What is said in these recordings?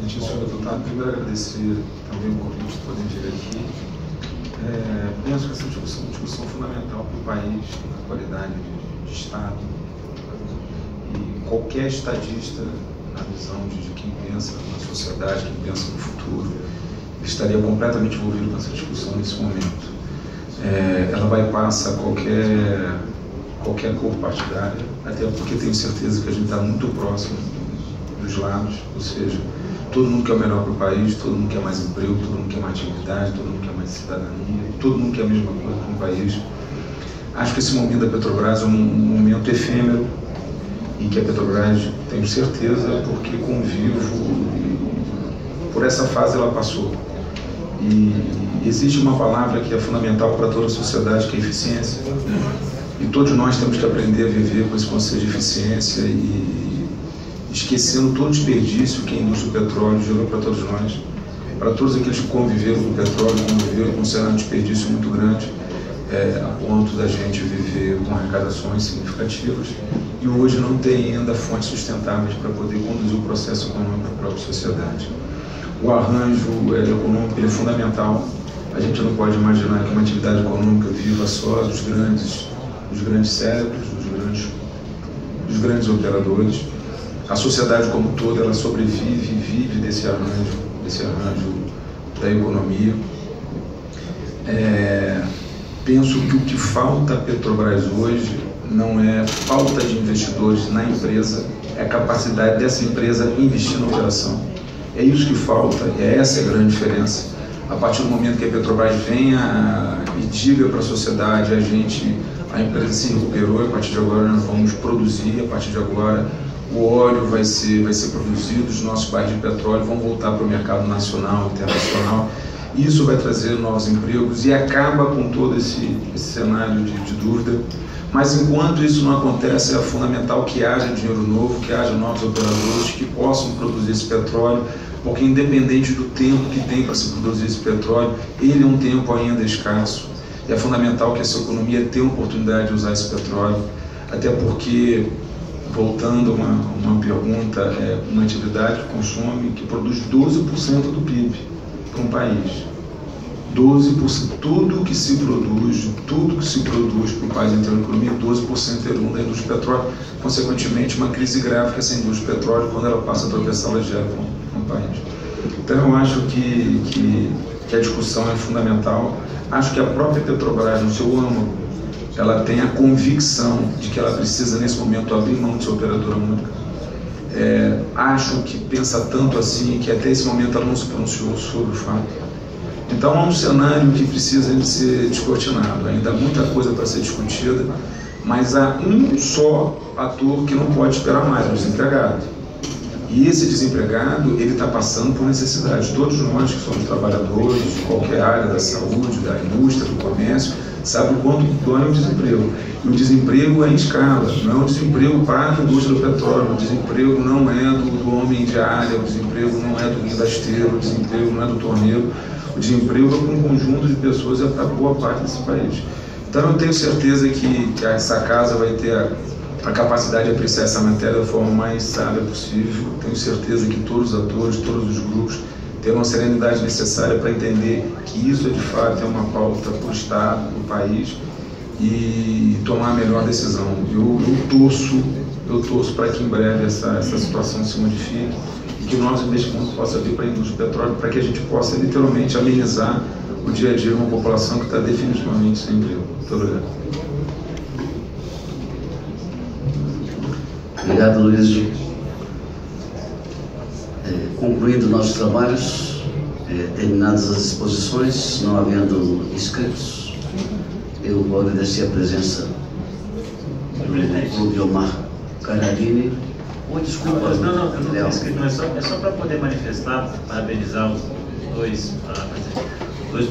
Excelentíssimo senhor deputado, primeiro agradecer também o convite de poder vir aqui. Penso que essa discussão é uma discussão fundamental para o país, na qualidade de Estado. E qualquer estadista, na visão de quem pensa na sociedade, quem pensa no futuro, estaria completamente envolvido com essa discussão nesse momento. Ela bypassa qualquer cor partidária, até porque tenho certeza que a gente está muito próximo dos lados, ou seja, todo mundo quer o melhor para o país, todo mundo quer mais emprego, todo mundo quer mais atividade, todo mundo quer mais cidadania, todo mundo quer a mesma coisa para o país. Acho que esse momento da Petrobras é um momento efêmero e que a Petrobras, tenho certeza, porque convivo, por essa fase ela passou. E existe uma palavra que é fundamental para toda a sociedade, que é eficiência. E todos nós temos que aprender a viver com esse conceito de eficiência e esquecendo todo o desperdício que a indústria do petróleo gerou para todos nós. Para todos aqueles que conviveram com o petróleo, conviveram com um cenário de desperdício muito grande, a ponto da gente viver com arrecadações significativas e hoje não tem ainda fontes sustentáveis para poder conduzir o processo econômico da própria sociedade. O arranjo econômico é fundamental. A gente não pode imaginar que uma atividade econômica viva só dos grandes cérebros, dos grandes operadores. A sociedade como toda, ela sobrevive e vive desse arranjo da economia. Penso que o que falta à Petrobras hoje não é falta de investidores na empresa, é a capacidade dessa empresa investir na operação. É isso que falta, essa é a grande diferença. A partir do momento que a Petrobras venha e diga para a sociedade, a empresa se recuperou, a partir de agora nós vamos produzir, a partir de agora o óleo vai ser produzido, os nossos barris de petróleo vão voltar para o mercado nacional, internacional. Isso vai trazer novos empregos e acaba com todo esse cenário de dúvida. Mas enquanto isso não acontece, é fundamental que haja dinheiro novo, que haja novos operadores que possam produzir esse petróleo, porque independente do tempo que tem para se produzir esse petróleo, ele é um tempo ainda escasso. E é fundamental que essa economia tenha a oportunidade de usar esse petróleo, até porque, voltando a uma pergunta, uma atividade que consome, que produz 12% do PIB para um país. 12%, tudo que se produz para o país em termos de economia, 12% é da indústria do petróleo. Consequentemente, uma crise grave que essa indústria do petróleo, quando ela passa a atravessar, ela gera no país. Então, eu acho que a discussão é fundamental. Acho que a própria Petrobras, no seu âmago, ela tem a convicção de que ela precisa, nesse momento, abrir mão de sua operadora única. Acho que pensa tanto assim que até esse momento ela não se pronunciou sobre o fato. Então há um cenário que precisa de ser descortinado. Ainda há muita coisa para ser discutida, mas há um só ator que não pode esperar mais, o desempregado. E esse desempregado, ele está passando por necessidades. Todos nós que somos trabalhadores de qualquer área da saúde, da indústria, do comércio, sabem o quanto dói o desemprego. E o desemprego é em escala, não é um desemprego para a indústria do petróleo, o desemprego não é do homem de área, o desemprego não é do guindasteiro, o desemprego não é do torneiro, o desemprego é para um conjunto de pessoas e é para boa parte desse país. Então eu tenho certeza que essa casa vai ter a capacidade de apreciar essa matéria da forma mais sábia possível. Tenho certeza que todos os atores, todos os grupos terão a serenidade necessária para entender que isso de fato é uma pauta para o Estado, para o país e tomar a melhor decisão. Eu torço para que em breve essa situação se modifique e que o nosso investimento possa vir para a indústria do petróleo, para que a gente possa literalmente amenizar o dia a dia de uma população que está definitivamente sem emprego. Muito obrigado. Obrigado, Luiz. Concluindo nossos trabalhos, terminadas as exposições, não havendo inscritos, eu vou agradecer a presença do Guilmar Canarini. Desculpa. Não é só para poder manifestar, parabenizar os dois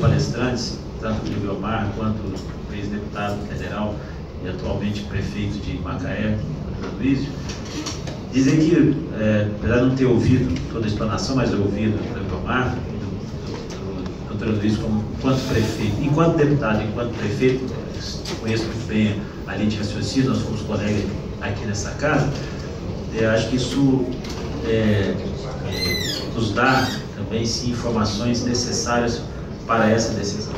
palestrantes, tanto o Guilmar quanto o ex-deputado federal e atualmente prefeito de Macaé, o Luiz. Dizer que, apesar de não ter ouvido toda a explanação, mas eu ouvi do Guilmar, do Dr. Luiz, enquanto prefeito, enquanto deputado, enquanto prefeito, conheço muito bem a linha de raciocínio, nós fomos colegas aqui nessa casa. Acho que isso nos dar também sim informações necessárias para essa decisão.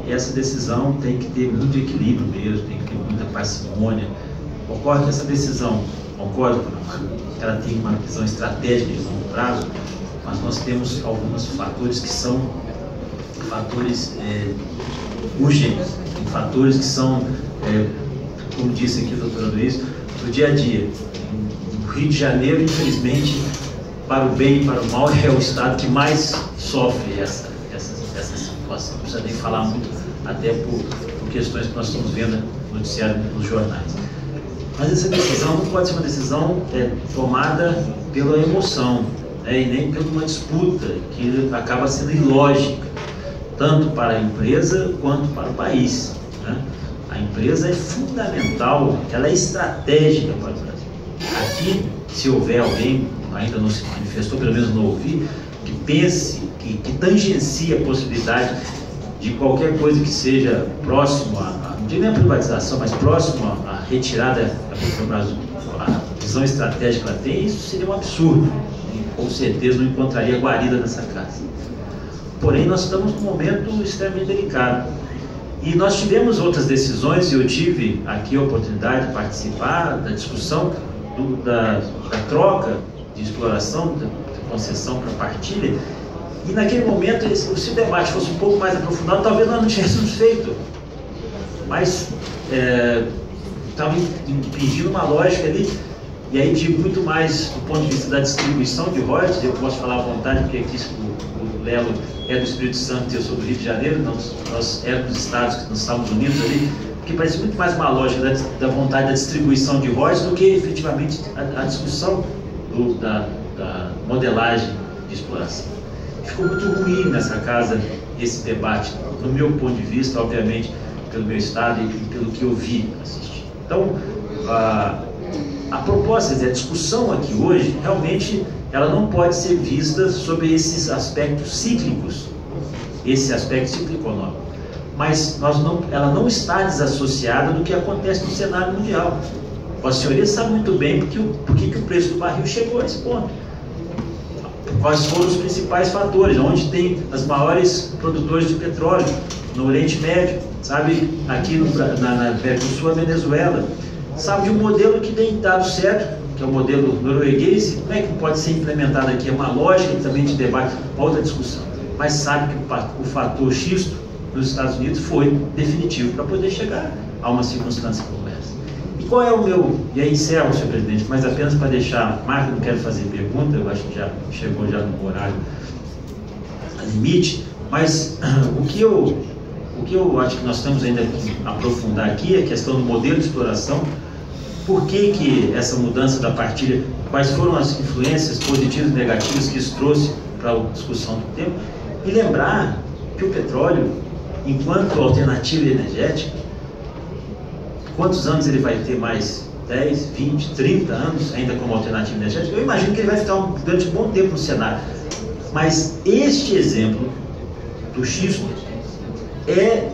E essa decisão tem que ter muito equilíbrio mesmo, tem que ter muita parcimônia. Ocorre que essa decisão, concordo, ela tem uma visão estratégica de longo prazo, mas nós temos alguns fatores que são fatores urgentes, fatores que são, como disse aqui o doutor Luiz, do dia a dia. O Rio de Janeiro, infelizmente, para o bem e para o mal, é o estado que mais sofre essa situação. Não precisa nem falar muito, até por questões que nós estamos vendo no noticiário nos jornais. Mas essa decisão não pode ser uma decisão tomada pela emoção, né, e nem por uma disputa que acaba sendo ilógica, tanto para a empresa quanto para o país, né? A empresa é fundamental, ela é estratégica para o Brasil. Aqui, se houver alguém, ainda não se manifestou, pelo menos não ouvi, que pense, que tangencie a possibilidade de qualquer coisa que seja próximo não digo nem a privatização, mas próximo à retirada da Petrobras, a visão estratégica que ela tem, isso seria um absurdo. E, com certeza não encontraria guarida nessa casa. Porém, nós estamos num momento extremamente delicado. E nós tivemos outras decisões, e eu tive aqui a oportunidade de participar da discussão da troca de exploração, da concessão para partilha. E naquele momento, se o debate fosse um pouco mais aprofundado, talvez nós não tivéssemos feito. Mas estava impedindo uma lógica ali, e aí digo muito mais do ponto de vista da distribuição de royalties. Eu posso falar à vontade, porque aqui o Lelo é do Espírito Santo e eu sou do Rio de Janeiro, nós éramos estados que nos Estados Unidos ali, que parece muito mais uma lógica da vontade da distribuição de royalties do que efetivamente a discussão da modelagem de exploração. Ficou muito ruim nessa casa esse debate, no meu ponto de vista, obviamente, pelo meu estado e pelo que eu vi assistir. Então, a proposta, a discussão aqui hoje, realmente, ela não pode ser vista sobre esses aspectos cíclicos, esse aspecto ciclo-econômico. Mas ela não está desassociada do que acontece no cenário mundial. A senhoria sabe muito bem por que o preço do barril chegou a esse ponto. Quais foram os principais fatores, onde tem as maiores produtores de petróleo, no Oriente Médio, sabe, aqui na América do Sul, a Venezuela. Sabe de um modelo que tem dado certo, que é o modelo norueguês, como é que pode ser implementado aqui? É uma lógica também de debate, outra discussão. Mas sabe que o fator X nos Estados Unidos foi definitivo para poder chegar a uma circunstância como essa. E qual é o meu... E aí encerro, senhor presidente, mas apenas para deixar... Marco, não quero fazer pergunta, eu acho que já chegou já no horário limite, mas o que eu acho que nós temos ainda que aprofundar aqui é a questão do modelo de exploração. Por que essa mudança da partilha, quais foram as influências positivas e negativas que isso trouxe para a discussão do tema, e lembrar que o petróleo, enquanto alternativa energética, quantos anos ele vai ter mais? 10, 20, 30 anos ainda como alternativa energética? Eu imagino que ele vai ficar durante um bom tempo no cenário. Mas este exemplo do xisto é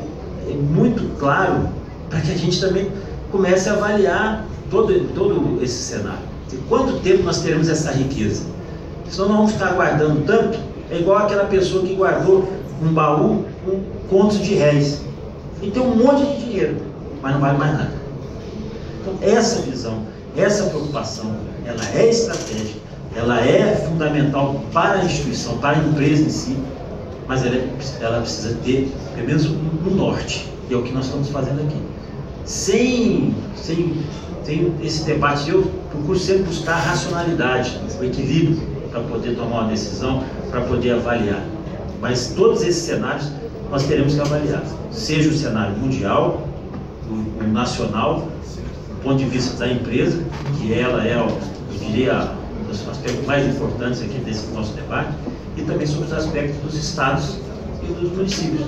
muito claro para que a gente também comece a avaliar todo esse cenário. E quanto tempo nós teremos essa riqueza? Senão nós vamos ficar guardando tanto, é igual aquela pessoa que guardou um baú com contos de réis. E tem um monte de dinheiro, mas não vale mais nada. Então essa visão, essa preocupação, ela é estratégica, ela é fundamental para a instituição, para a empresa em si, mas ela precisa ter pelo menos um norte, que é o que nós estamos fazendo aqui. Sem esse debate, eu procuro sempre buscar a racionalidade, o equilíbrio, para poder tomar uma decisão, para poder avaliar. Mas todos esses cenários nós teremos que avaliar, seja o cenário mundial, o nacional, do ponto de vista da empresa, que ela é, eu diria, um dos aspectos mais importantes aqui desse nosso debate, e também sobre os aspectos dos estados e dos municípios.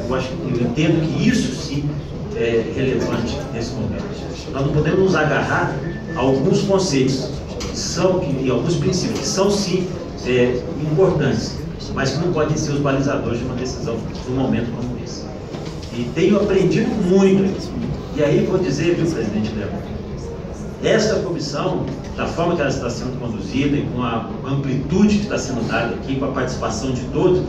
Eu entendo que isso sim é relevante nesse momento. Nós não podemos nos agarrar a alguns conceitos e alguns princípios que são sim importantes, mas que não podem ser os balizadores de uma decisão num momento como esse. E tenho aprendido muito, e aí vou dizer, viu, presidente Léo, esta comissão, da forma que ela está sendo conduzida e com a amplitude que está sendo dada aqui, com a participação de todos,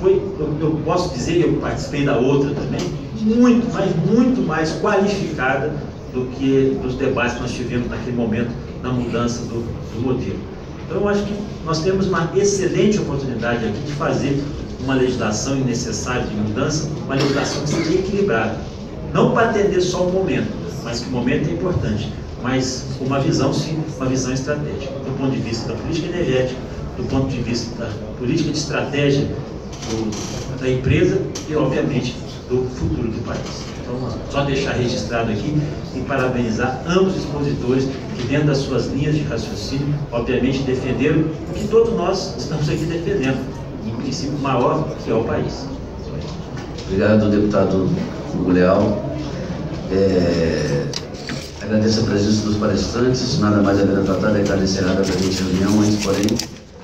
foi, eu posso dizer, eu participei da outra também, muito mais qualificada do que dos debates que nós tivemos naquele momento na mudança do modelo. Então eu acho que nós temos uma excelente oportunidade aqui de fazer uma legislação necessária de mudança, uma legislação que seja equilibrada, não para atender só o momento, mas que o momento é importante, mas com uma visão, sim, uma visão estratégica, do ponto de vista da política energética, do ponto de vista da política de estratégia da empresa e, obviamente, do futuro do país. Então, só deixar registrado aqui e parabenizar ambos os expositores que, dentro das suas linhas de raciocínio, obviamente defenderam o que todos nós estamos aqui defendendo, em princípio maior, que é o país. Obrigado, deputado Hugo Leal. Agradeço a presença dos palestrantes. Nada mais a ver a tratar, declaro encerrada a presente reunião, antes, porém,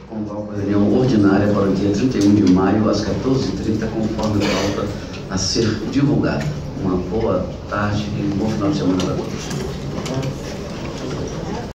convoco a reunião ordinária para o dia 31 de maio, às 14h30, conforme a pauta a ser divulgada. Uma boa tarde e um bom final de semana para todos.